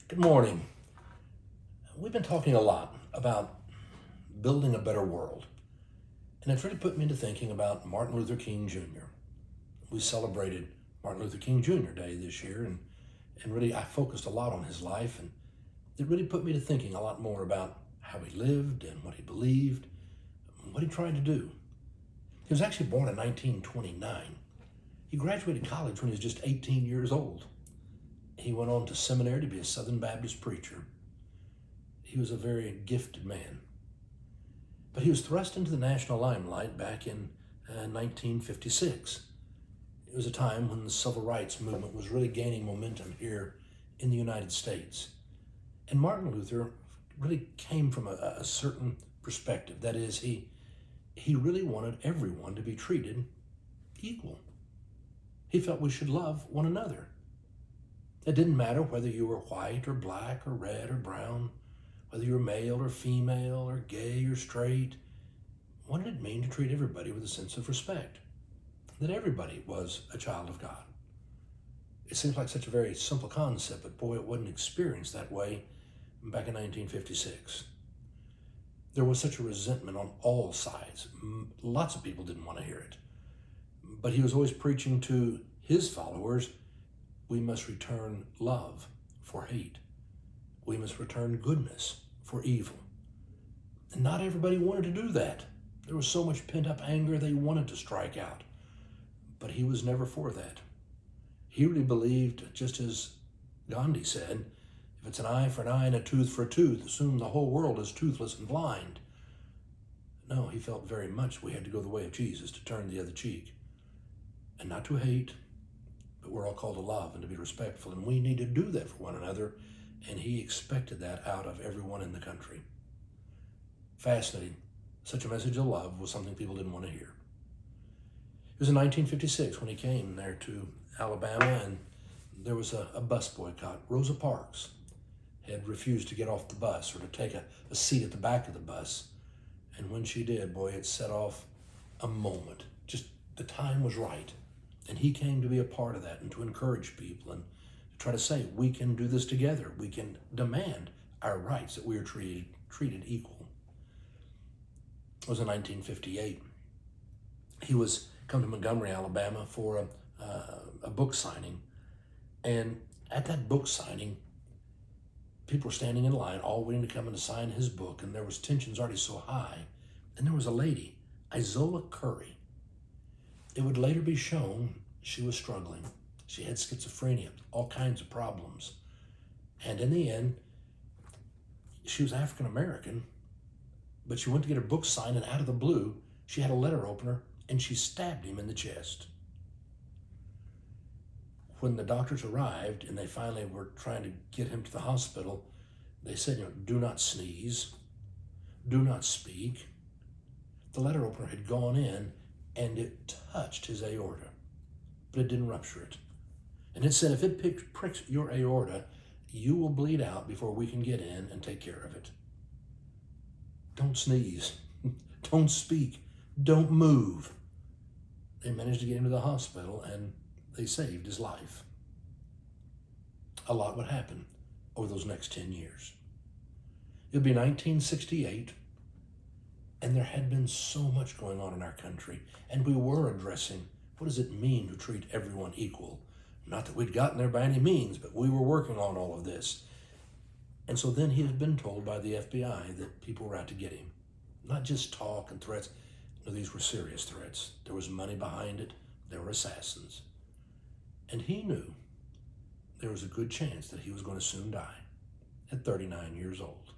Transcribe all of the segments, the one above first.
Good morning. We've been talking a lot about building a better world, and it's really put me into thinking about Martin Luther King Jr. We celebrated Martin Luther King Jr. Day this year, and really I focused a lot on his life, and it really put me to thinking a lot more about how he lived and what he believed, and what he tried to do. He was actually born in 1929. He graduated college when he was just 18 years old. He went on to seminary to be a Southern Baptist preacher. He was a very gifted man. But he was thrust into the national limelight back in 1956. It was a time when the civil rights movement was really gaining momentum here in the United States. And Martin Luther really came from a certain perspective. That is, he really wanted everyone to be treated equal. He felt we should love one another. It didn't matter whether you were white or black or red or brown, whether you were male or female or gay or straight. What did it mean to treat everybody with a sense of respect? That everybody was a child of God. It seems like such a very simple concept, but boy, it wasn't experienced that way back in 1956. There was such a resentment on all sides. Lots of people didn't want to hear it. But he was always preaching to his followers, we must return love for hate. We must return goodness for evil. And not everybody wanted to do that. There was so much pent-up anger they wanted to strike out. But he was never for that. He really believed, just as Gandhi said, if it's an eye for an eye and a tooth for a tooth, soon the whole world is toothless and blind. No, he felt very much we had to go the way of Jesus, to turn the other cheek. And not to hate, but we're all called to love and to be respectful. And we need to do that for one another. And he expected that out of everyone in the country. Fascinating. Such a message of love was something people didn't want to hear. It was in 1956 when he came there to Alabama, and there was a bus boycott. Rosa Parks had refused to get off the bus or to take a seat at the back of the bus. And when she did, boy, it set off a moment. Just the time was right. And he came to be a part of that and to encourage people and to try to say, we can do this together. We can demand our rights, that we are treated equal. It was in 1958. He was come to Montgomery, Alabama for a book signing. And at that book signing, people were standing in line, all waiting to come in to sign his book. And there was tensions already so high. And there was a lady, Isola Curry. It would later be shown she was struggling. She had schizophrenia, all kinds of problems. And in the end, she was African American, but she went to get her book signed, and out of the blue, she had a letter opener, and she stabbed him in the chest. When the doctors arrived and they finally were trying to get him to the hospital, they said, do not sneeze, do not speak. The letter opener had gone in, and it touched his aorta, but it didn't rupture it. And it said, if it pricks your aorta, you will bleed out before we can get in and take care of it. Don't sneeze, don't speak, don't move. They managed to get him to the hospital, and they saved his life. A lot would happen over those next 10 years. It would be 1968, and there had been so much going on in our country, and we were addressing, what does it mean to treat everyone equal? Not that we'd gotten there by any means, but we were working on all of this. And so then he had been told by the FBI that people were out to get him. Not just talk and threats. No, these were serious threats. There was money behind it. There were assassins. And he knew there was a good chance that he was going to soon die at 39 years old.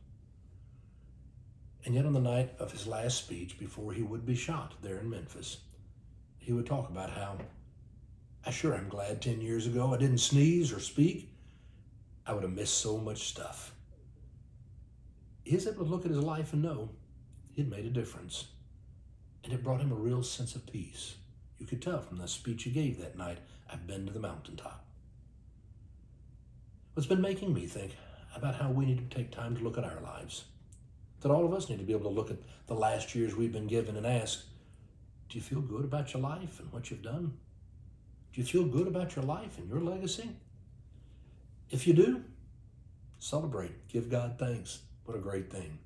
And yet on the night of his last speech, before he would be shot there in Memphis, he would talk about how, I sure am glad 10 years ago I didn't sneeze or speak. I would have missed so much stuff. He was able to look at his life and know he'd made a difference. And it brought him a real sense of peace. You could tell from the speech he gave that night, I've been to the mountaintop. What's been making me think about how we need to take time to look at our lives. That all of us need to be able to look at the last years we've been given and ask, do you feel good about your life and what you've done? Do you feel good about your life and your legacy? If you do, Celebrate. Give God thanks. What a great thing.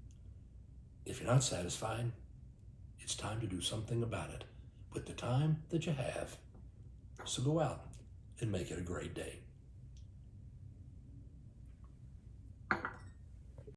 If you're not satisfied, it's time to do something about it with the time that you have. So go out and make it a great day.